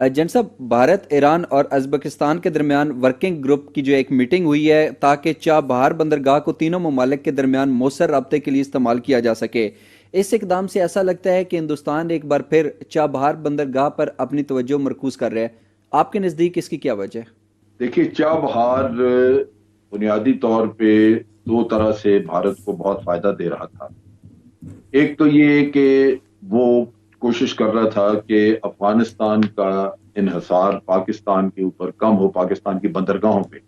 जन साहब, भारत, ईरान और अज़रबैजान के दरमियान वर्किंग ग्रुप की जो एक मीटिंग हुई है ताकि चाबहार बंदरगाह को तीनों ममालिक के दरमियान मौसर राब्ते के लिए इस्तेमाल किया जा सके। इस इकदाम से ऐसा लगता है कि हिंदुस्तान एक बार फिर चाबहार बंदरगाह पर अपनी तवज्जो मरकूज कर रहा है। आपके नज़दीक इसकी क्या वजह है? देखिए, चाबहार बुनियादी तौर पे दो तरह से भारत को बहुत फायदा दे रहा था। एक तो ये कि वो कोशिश कर रहा था कि अफगानिस्तान का इन्हिसार पाकिस्तान के ऊपर कम हो, पाकिस्तान की बंदरगाहों पे।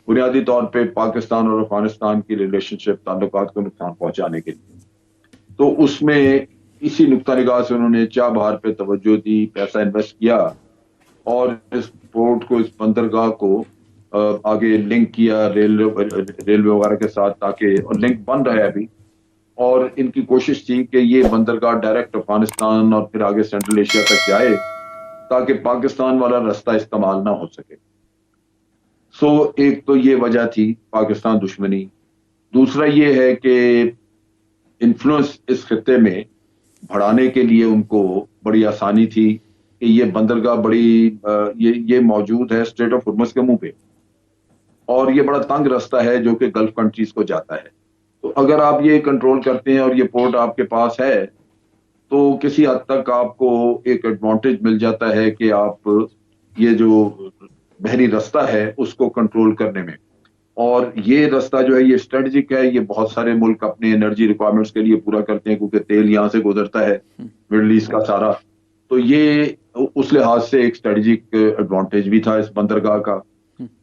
बुनियादी तौर पे पाकिस्तान और अफगानिस्तान की रिलेशनशिप ताल्लुकात को नुकसान पहुंचाने के लिए, तो उसमें इसी नुक्ता निगाह से उन्होंने चाबहार पे तवज्जो दी, पैसा इन्वेस्ट किया और इस पोर्ट को, इस बंदरगाह को आगे लिंक किया रेलवे वगैरह के साथ, ताकि और लिंक बन रहा है अभी। और इनकी कोशिश थी कि ये बंदरगाह डायरेक्ट अफगानिस्तान और फिर आगे सेंट्रल एशिया तक जाए, ताकि पाकिस्तान वाला रास्ता इस्तेमाल ना हो सके। सो एक तो ये वजह थी पाकिस्तान दुश्मनी। दूसरा ये है कि इन्फ्लुएंस इस खत्ते में बढ़ाने के लिए उनको बड़ी आसानी थी कि ये बंदरगाह बड़ी ये मौजूद है स्ट्रेट ऑफ हुर्मुज के मुंह पे, और ये बड़ा तंग रास्ता है जो कि गल्फ कंट्रीज को जाता है। तो अगर आप ये कंट्रोल करते हैं और ये पोर्ट आपके पास है, तो किसी हद तक आपको एक एडवांटेज मिल जाता है कि आप ये जो बहरी रास्ता है उसको कंट्रोल करने में। और ये रास्ता जो है ये स्ट्रेटेजिक है, ये बहुत सारे मुल्क अपने एनर्जी रिक्वायरमेंट्स के लिए पूरा करते हैं, क्योंकि तेल यहाँ से गुजरता है मिडल ईस्ट का सारा। तो ये उस लिहाज से एक स्ट्रेटेजिक एडवांटेज भी था इस बंदरगाह का।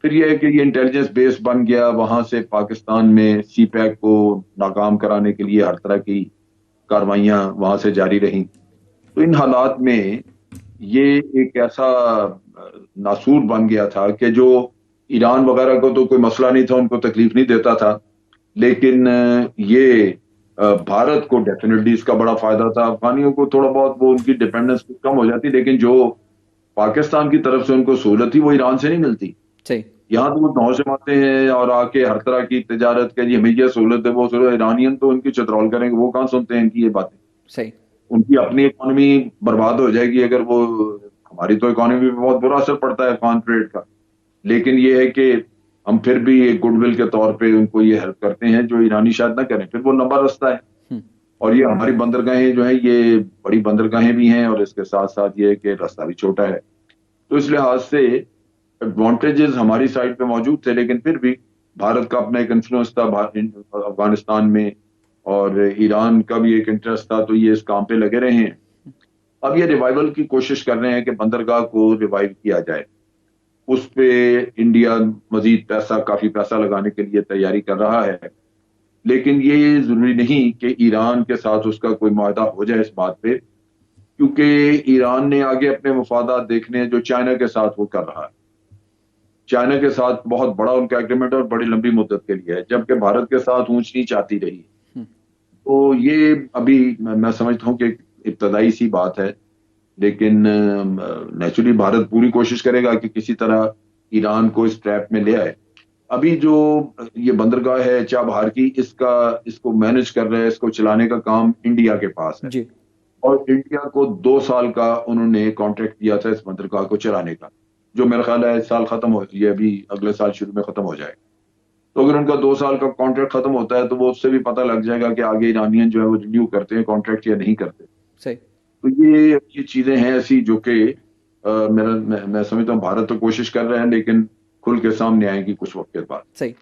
फिर ये है कि ये इंटेलिजेंस बेस बन गया, वहां से पाकिस्तान में सी पैक को नाकाम कराने के लिए हर तरह की कार्रवाइयां वहां से जारी रहीं। तो इन हालात में ये एक ऐसा नासूर बन गया था कि जो ईरान वगैरह को तो कोई मसला नहीं था, उनको तकलीफ नहीं देता था, लेकिन ये भारत को डेफिनेटली इसका बड़ा फायदा था। अफगानियों को थोड़ा बहुत वो उनकी डिपेंडेंस कम हो जाती, लेकिन जो पाकिस्तान की तरफ से उनको सहूलत थी वो ईरान से नहीं मिलती। सही। यहाँ तो वो गाँव से आते हैं और आके हर तरह की तजारत के जी हमें ये सहूलत है वो सहूलत। ईरानियन तो उनकी चतरौल करेंगे, वो कहाँ सुनते हैं इनकी ये बातें। सही। उनकी अपनी इकोनॉमी बर्बाद हो जाएगी अगर वो, हमारी तो इकोनॉमी पे बहुत बुरा असर पड़ता है अफगान ट्रेड का। लेकिन ये है कि हम फिर भी एक गुडविल के तौर पे उनको ये हेल्प करते हैं जो ईरानी शायद ना करें, फिर वो लंबा रास्ता है। हम्म। और ये हमारी बंदरगाहें जो है ये बड़ी बंदरगाहें भी हैं, और इसके साथ साथ ये है कि रास्ता भी छोटा है। तो इस लिहाज से एडवांटेजेस हमारी साइड पे मौजूद थे, लेकिन फिर भी भारत का अपना एक इन्फ्लुएंस था अफगानिस्तान में, और ईरान का भी एक इंटरेस्ट था, तो ये इस काम पे लगे रहे हैं। अब ये रिवाइवल की कोशिश कर रहे हैं कि बंदरगाह को रिवाइव किया जाए। उस पे इंडिया मजीद पैसा, काफी पैसा लगाने के लिए तैयारी कर रहा है। लेकिन ये जरूरी नहीं कि ईरान के साथ उसका कोई मुआहदा हो जाए इस बात पे, क्योंकि ईरान ने आगे अपने मफादात देखने हैं जो चाइना के साथ वो कर रहा है। चाइना के साथ बहुत बड़ा उनका एग्रीमेंट और बड़ी लंबी मुद्दत के लिए है, जबकि भारत के साथ ऊंच नीच आती रही। तो ये अभी मैं समझता हूँ कि एक इब्तदाई सी बात है, लेकिन नेचुरली भारत पूरी कोशिश करेगा कि किसी तरह ईरान को इस ट्रैप में ले आए। अभी जो ये बंदरगाह है चाबहार की, इसको मैनेज कर रहे हैं, इसको चलाने का काम इंडिया के पास है। जी। और इंडिया को 2 साल का उन्होंने कॉन्ट्रैक्ट दिया था इस बंदरगाह को चलाने का, जो मेरा ख्याल है इस साल खत्म हो, ये अभी अगले साल शुरू में खत्म हो जाएगा। तो अगर उनका 2 साल का कॉन्ट्रैक्ट खत्म होता है तो वो उससे भी पता लग जाएगा कि आगे ईरानियन जो है वो रिन्यू करते हैं कॉन्ट्रैक्ट या नहीं करते। सही। तो ये चीजें हैं ऐसी जो कि मैं समझता हूँ भारत तो कोशिश कर रहे हैं, लेकिन खुल के सामने आएंगी कुछ वक्त के बाद। सही।